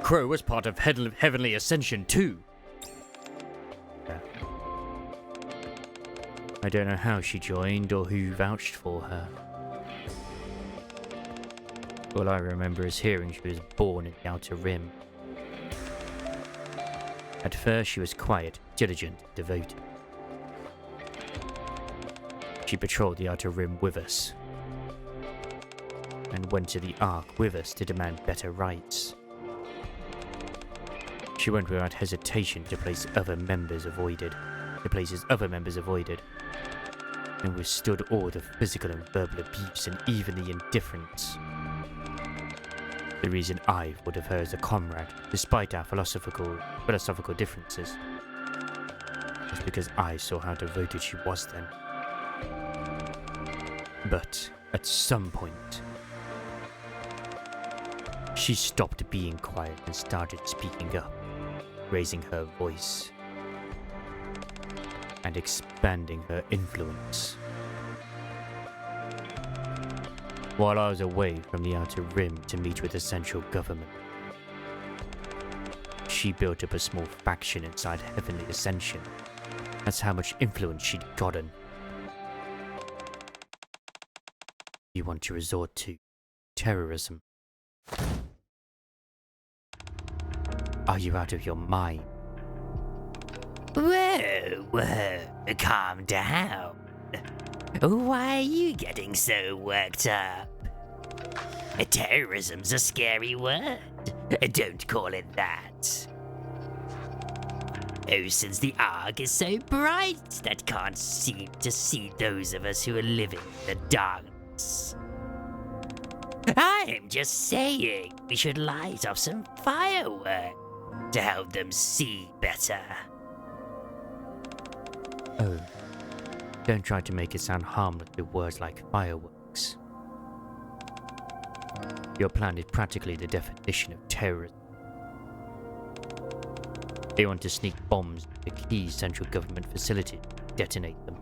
Crow was part of Heavenly Ascension too. I don't know how she joined or who vouched for her. All I remember is hearing she was born in the Outer Rim. At first she was quiet, diligent, devoted. She patrolled the Outer Rim with us, and went to the Ark with us to demand better rights. She went without hesitation to places other members avoided, and withstood all the physical and verbal abuse and even the indifference. The reason I would have her as a comrade, despite our philosophical differences, was because I saw how devoted she was then. But at some point, she stopped being quiet and started speaking up, raising her voice and expanding her influence. While I was away from the Outer Rim to meet with the central government, she built up a small faction inside Heavenly Ascension. That's how much influence she'd gotten. You want to resort to terrorism? Are you out of your mind? Whoa, calm down. Why are you getting so worked up? Terrorism's a scary word. Don't call it that. Oh, since the Ark is so bright that can't seem to see those of us who are living in the darkness. I'm just saying we should light off some fireworks to help them see better. Oh, don't try to make it sound harmless with words like fireworks. Your plan is practically the definition of terrorism. They want to sneak bombs into key central government facilities, detonate them.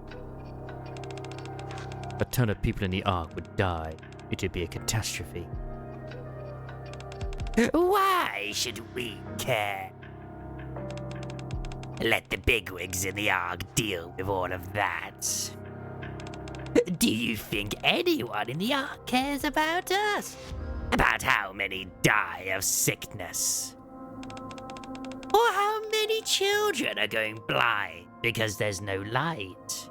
A ton of people in the Ark would die. It would be a catastrophe. Why should we care? Let the bigwigs in the Ark deal with all of that. Do you think anyone in the Ark cares about us? About how many die of sickness? Or how many children are going blind because there's no light?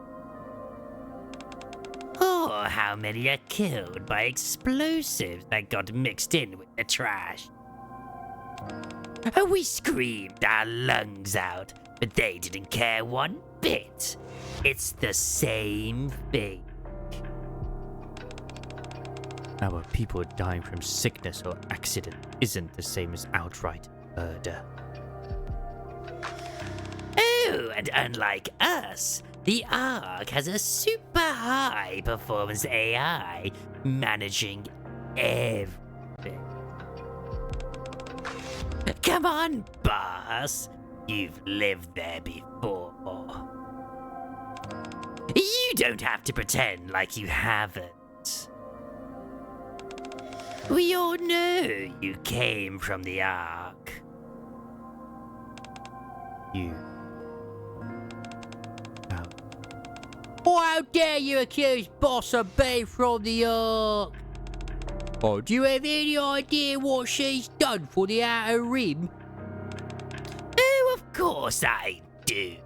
Or how many are killed by explosives that got mixed in with the trash? We screamed our lungs out, but they didn't care one bit. It's the same thing. Our people dying from sickness or accident isn't the same as outright murder. Oh, and unlike us, the Ark has a super high performance AI managing everything. Come on, boss. You've lived there before. You don't have to pretend like you haven't. We all know you came from the Ark. You. How dare you accuse Bossa Bay from the Ark? Oh, do you have any idea what she's done for the Outer Rim? Oh, of course I do.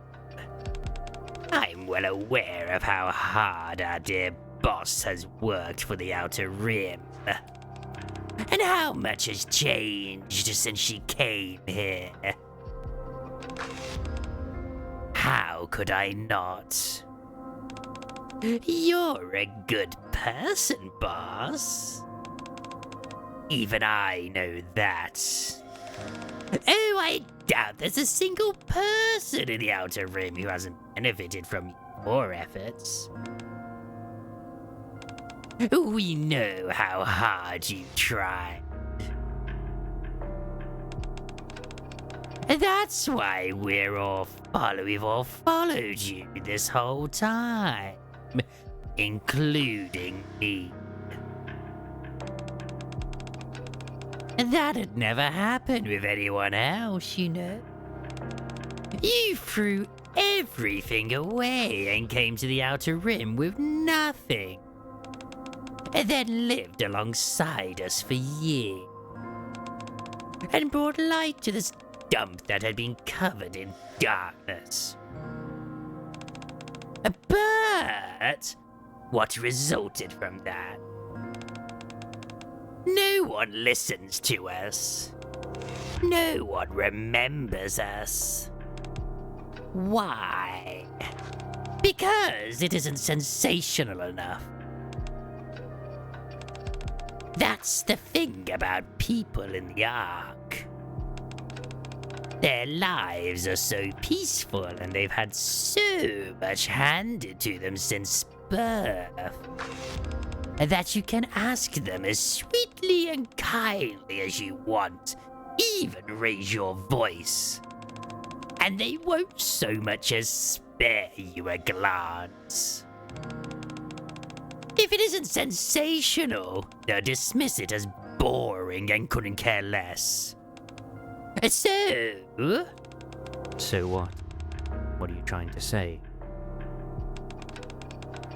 I'm well aware of how hard our dear boss has worked for the Outer Rim. And how much has changed since she came here. How could I not? You're a good person, boss. Even I know that. Oh, I doubt there's a single person in the Outer Rim who hasn't benefited from your efforts. We know how hard you tried. That's why we've all followed you this whole time, including me. That'd never happen with anyone else, you know. You threw everything away and came to the Outer Rim with nothing. And then lived alongside us for years. And brought light to this dump that had been covered in darkness. But what resulted from that? No one listens to us. No one remembers us. Why? Because it isn't sensational enough. That's the thing about people in the Ark. Their lives are so peaceful and they've had so much handed to them since birth that you can ask them as sweetly and kindly as you want, even raise your voice, and they won't so much as spare you a glance. If it isn't sensational, they'll dismiss it as boring and couldn't care less. So what? What are you trying to say?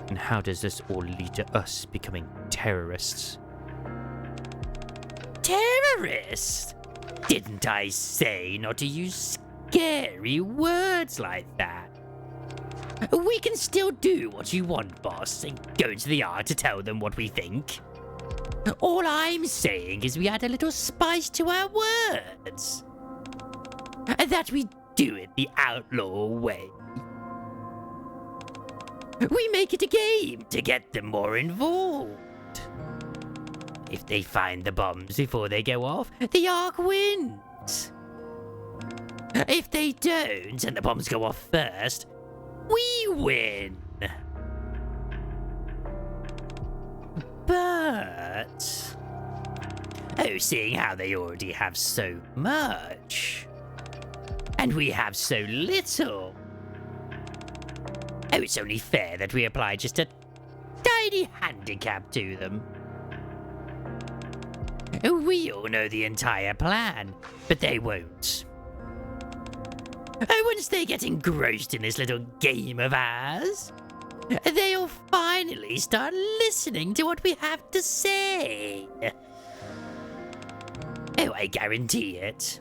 And how does this all lead to us becoming terrorists? Terrorists? Didn't I say not to use scary words like that? We can still do what you want, boss, and go into the Ark to tell them what we think. All I'm saying is we add a little spice to our words. And that we do it the outlaw way. We make it a game to get them more involved. If they find the bombs before they go off, the Ark wins. If they don't and the bombs go off first, we win. But seeing how they already have so much, and we have so little, it's only fair that we apply just a tiny handicap to them. We all know the entire plan, but they won't. Once they get engrossed in this little game of ours, they'll finally start listening to what we have to say. I guarantee it.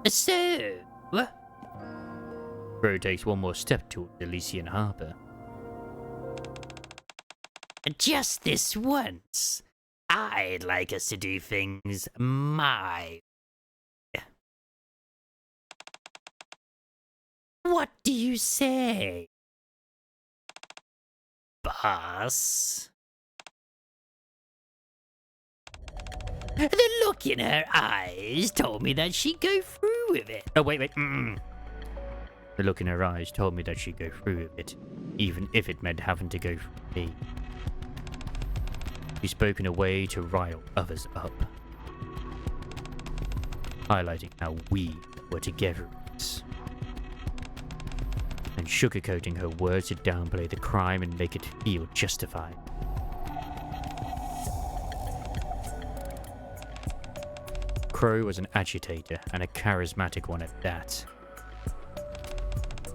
So... Crow takes one more step toward Elysian Harbor. Just this once, I'd like us to do things my way. What do you say, boss? The look in her eyes told me that she'd go through with it. Oh, wait. The look in her eyes told me that she'd go through with it, even if it meant having to go through me. She spoke in a way to rile others up, highlighting how we were together in this, and sugarcoating her words to downplay the crime and make it feel justified. Crow was an agitator, and a charismatic one at that.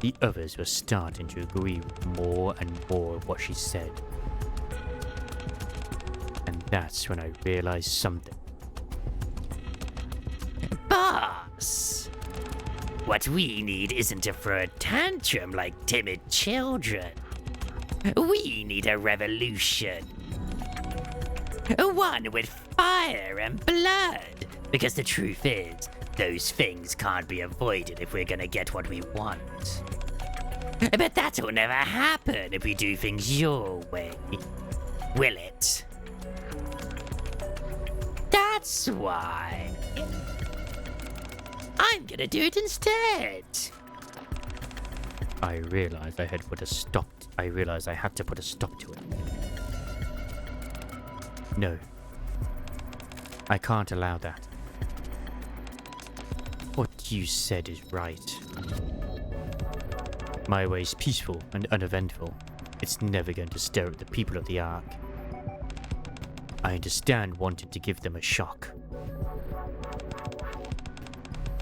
The others were starting to agree with more and more of what she said. And that's when I realized something. Boss! What we need isn't to throw a tantrum like timid children. We need a revolution. One with fire and blood. Because the truth is, those things can't be avoided if we're gonna get what we want. But that'll never happen if we do things your way. Will it? That's why I'm gonna do it instead. I realized I had to put a stop to it. No. I can't allow that. What you said is right. My way's peaceful and uneventful. It's never going to stir at the people of the Ark. I understand wanting to give them a shock.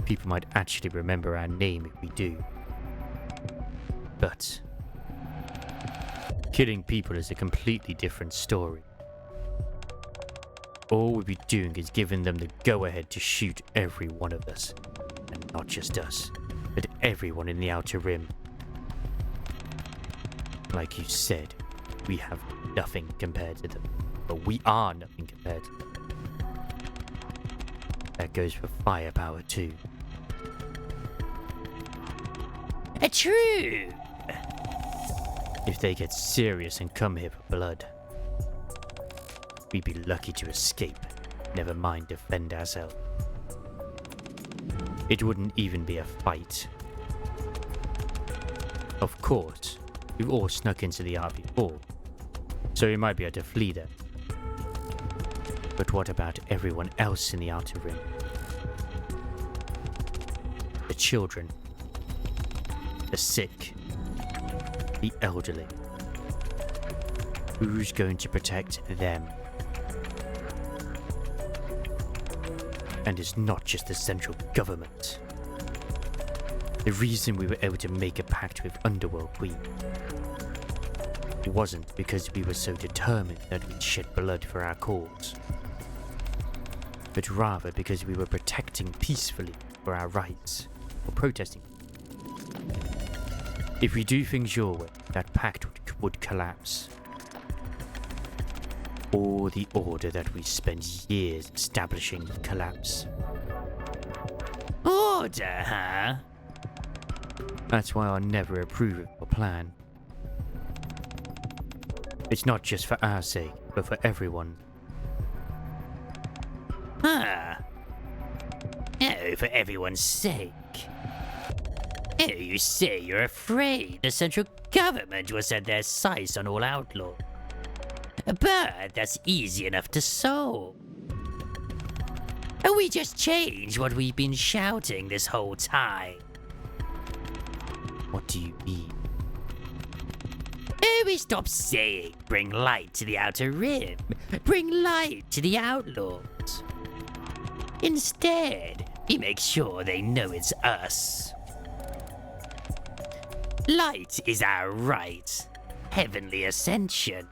People might actually remember our name if we do. But killing people is a completely different story. All we'd be doing is giving them the go-ahead to shoot every one of us. And not just us, but everyone in the Outer Rim. Like you said, we have nothing compared to them. But we are nothing compared to them. That goes for firepower too. True. If they get serious and come here for blood, we'd be lucky to escape, never mind defend ourselves. It wouldn't even be a fight. Of course, we've all snuck into the art before, so we might be able to flee them. But what about everyone else in the Outer Rim? The children, the sick, the elderly. Who's going to protect them? And it's not just the central government. The reason we were able to make a pact with Underworld Queen wasn't because we were so determined that we'd shed blood for our cause, but rather because we were protecting peacefully for our rights, or protesting. If we do things your way, that pact would collapse. All the order that we spent years establishing would collapse. Order, huh? That's why I'll never approve of your plan. It's not just for our sake, but for everyone. Huh? Oh, for everyone's sake. Oh, you say you're afraid the central government will set their sights on all outlaws. But that's easy enough to solve. We just changed what we've been shouting this whole time. What do you mean? We stopped saying, bring light to the Outer Rim, bring light to the outlaws. Instead, we make sure they know it's us. Light is our right, heavenly ascension.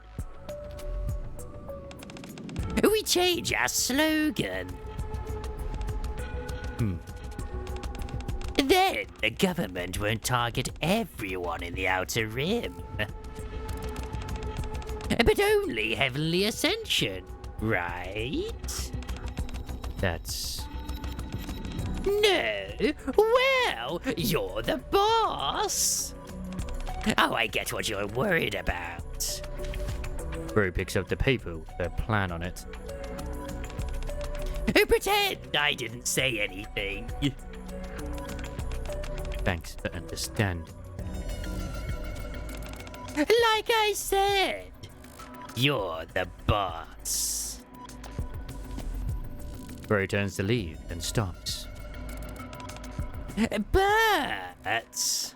We change our slogan. Then the government won't target everyone in the Outer Rim. But only heavenly ascension, right? That's... No? Well, you're the boss. Oh, I get what you're worried about. Bro picks up the paper with their plan on it. Pretend I didn't say anything. Thanks for understanding. Like I said, you're the boss. Bro turns to leave and stops. But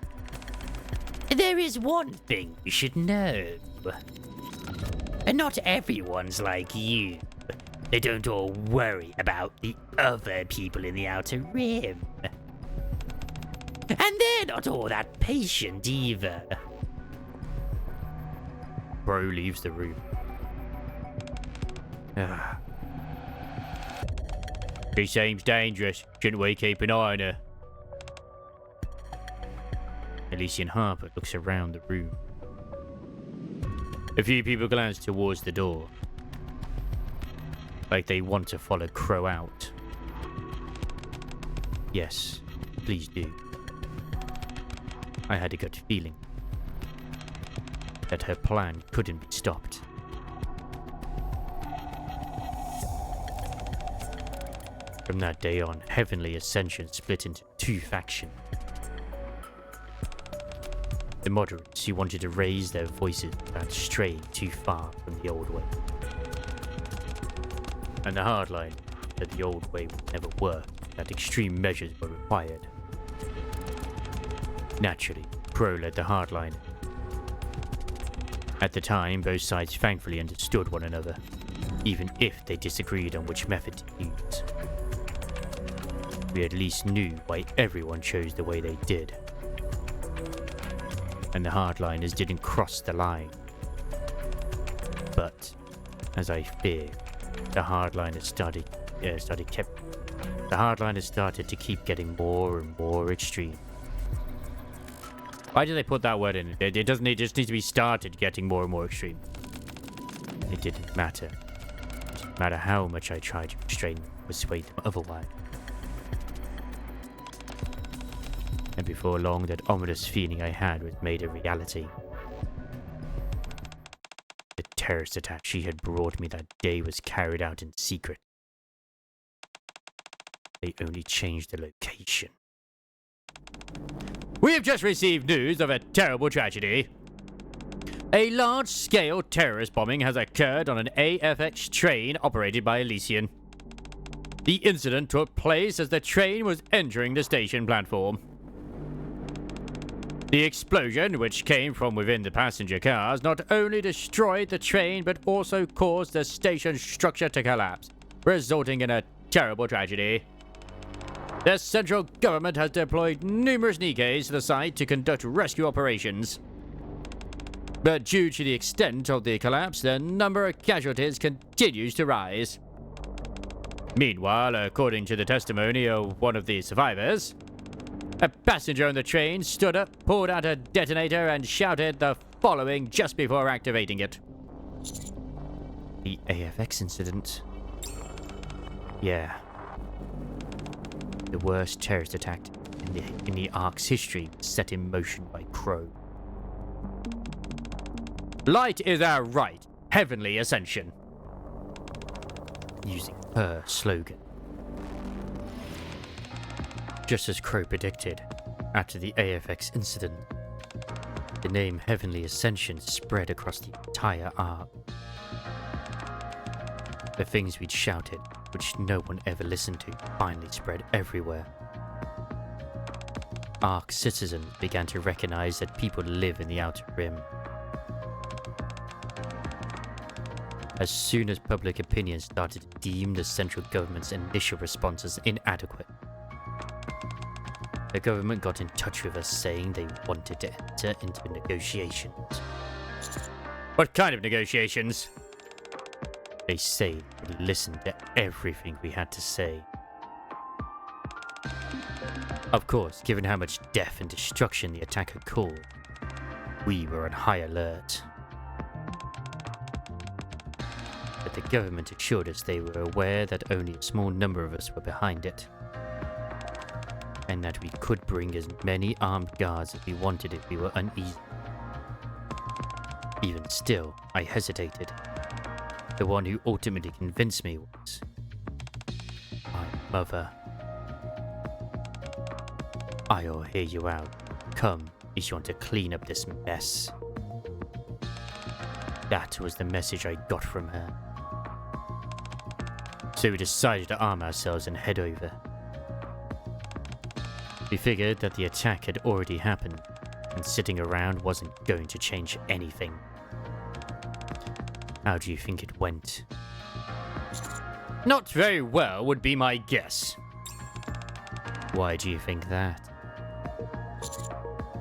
there is one thing you should know. Not everyone's like you. They don't all worry about the other people in the Outer Rim. And they're not all that patient either. Bro leaves the room. She seems dangerous. Shouldn't we keep an eye on her? Elysian Harper looks around the room. A few people glance towards the door, like they want to follow Crow out. Yes, please do. I had a gut feeling that her plan couldn't be stopped. From that day on, Heavenly Ascension split into two factions. The moderates who wanted to raise their voices without straying too far from the old way. And the hardline that the old way would never work, that extreme measures were required. Naturally, Crow led the hardline. At the time, both sides thankfully understood one another, even if they disagreed on which method to use. we at least knew why everyone chose the way they did. And the hardliners didn't cross the line. But, as I feared, the hardliners started to keep getting more and more extreme. Why did they put that word in? It doesn't. It just needs to be started getting more and more extreme. It didn't matter. It didn't matter how much I tried to restrain them, persuade them otherwise. And before long, that ominous feeling I had was made a reality. The terrorist attack she had brought me that day was carried out in secret. They only changed the location. We have just received news of a terrible tragedy. A large-scale terrorist bombing has occurred on an AFX train operated by Elysian. The incident took place as the train was entering the station platform. The explosion, which came from within the passenger cars, not only destroyed the train but also caused the station structure to collapse, resulting in a terrible tragedy. The central government has deployed numerous NIKKEs to the site to conduct rescue operations. But due to the extent of the collapse, the number of casualties continues to rise. Meanwhile, according to the testimony of one of the survivors, a passenger on the train stood up, pulled out a detonator, and shouted the following just before activating it. The AFX incident. Yeah. The worst terrorist attack in the Ark's history was set in motion by Crow. Light is our right, heavenly ascension. Using her slogan. Just as Crow predicted, after the AFX incident, the name Heavenly Ascension spread across the entire Ark. The things we'd shouted, which no one ever listened to, finally spread everywhere. Ark citizens began to recognize that people live in the Outer Rim. As soon as public opinion started to deem the central government's initial responses inadequate, the government got in touch with us saying they wanted to enter into negotiations. What kind of negotiations? They say they listened to everything we had to say. Of course, given how much death and destruction the attack had caused, we were on high alert. But the government assured us they were aware that only a small number of us were behind it, and that we could bring as many armed guards as we wanted if we were uneasy. Even still, I hesitated. The one who ultimately convinced me was my mother. I'll hear you out. Come, if you want to clean up this mess. That was the message I got from her. So we decided to arm ourselves and head over. We figured that the attack had already happened, and sitting around wasn't going to change anything. How do you think it went? Not very well would be my guess. Why do you think that?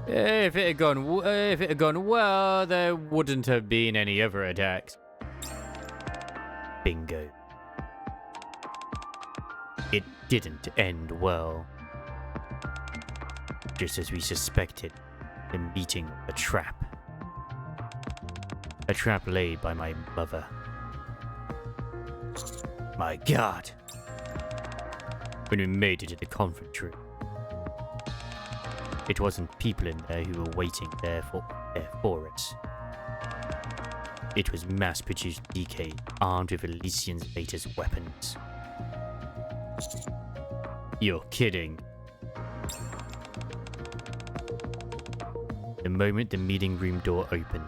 If it had gone well, there wouldn't have been any other attacks. Bingo. It didn't end well. Just as we suspected, the meeting of a trap. A trap laid by my mother. My God! When we made it to the conference room, it wasn't people in there who were waiting there for us. It was mass-produced DK armed with Elysian's latest weapons. You're kidding. The moment the meeting room door opened,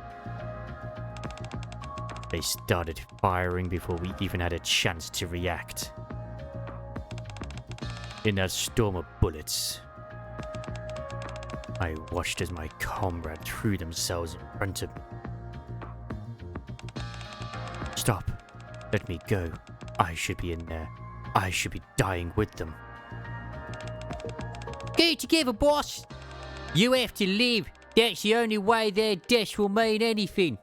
they started firing before we even had a chance to react. In that storm of bullets, I watched as my comrade threw themselves in front of me. Stop. Let me go. I should be in there. I should be dying with them. Get it together, boss. You have to live. That's the only way their deaths will mean anything.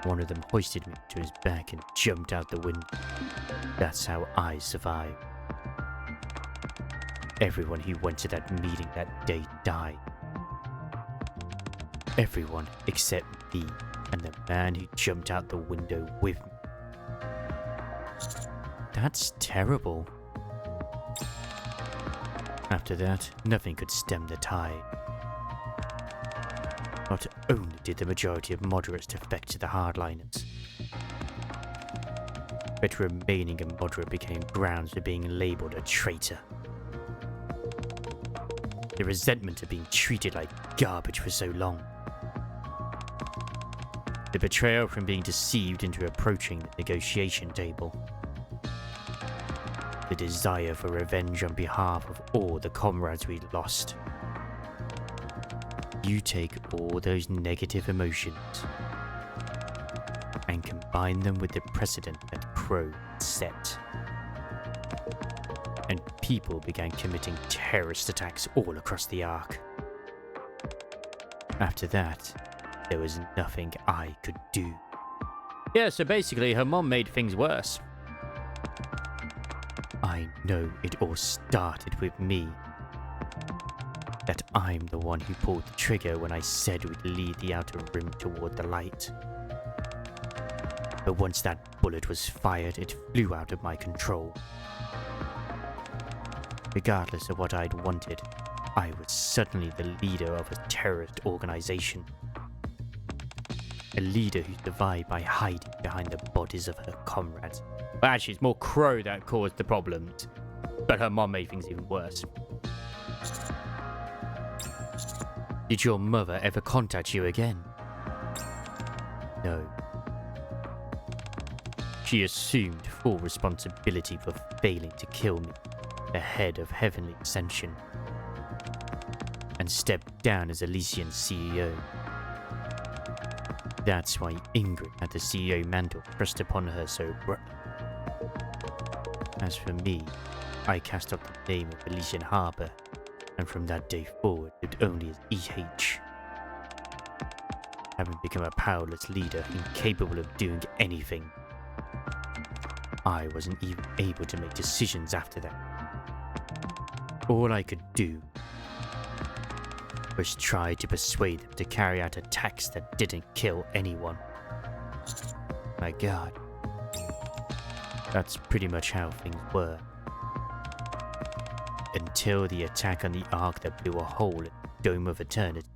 One of them hoisted me to his back and jumped out the window. That's how I survived. Everyone who went to that meeting that day died. Everyone except me and the man who jumped out the window with me. That's terrible. After that, nothing could stem the tide. Not only did the majority of moderates defect to the hardliners, but remaining a moderate became grounds for being labelled a traitor. The resentment of being treated like garbage for so long. The betrayal from being deceived into approaching the negotiation table. The desire for revenge on behalf of all the comrades we'd lost. You take all those negative emotions and combine them with the precedent that Crow set. And people began committing terrorist attacks all across the Ark. After that, there was nothing I could do. Yeah, so basically her mom made things worse. I know it all started with me. That I'm the one who pulled the trigger when I said we'd lead the outer rim toward the light. But once that bullet was fired, it flew out of my control. Regardless of what I'd wanted, I was suddenly the leader of a terrorist organization. A leader who survived by hiding behind the bodies of her comrades. Well, actually, it's more Crow that caused the problems, but her mom made things even worse. Did your mother ever contact you again? No. She assumed full responsibility for failing to kill me, the head of Heavenly Ascension, and stepped down as Elysian CEO. That's why Ingrid had the CEO mantle thrust upon her so abruptly. As for me, I cast off the name of Elysian Harbour, and from that day forward lived only as EH. Having become a powerless leader, incapable of doing anything, I wasn't even able to make decisions after that. All I could do was try to persuade them to carry out attacks that didn't kill anyone. My God. That's pretty much how things were. Until the attack on the Ark that blew a hole in the Dome of Eternity.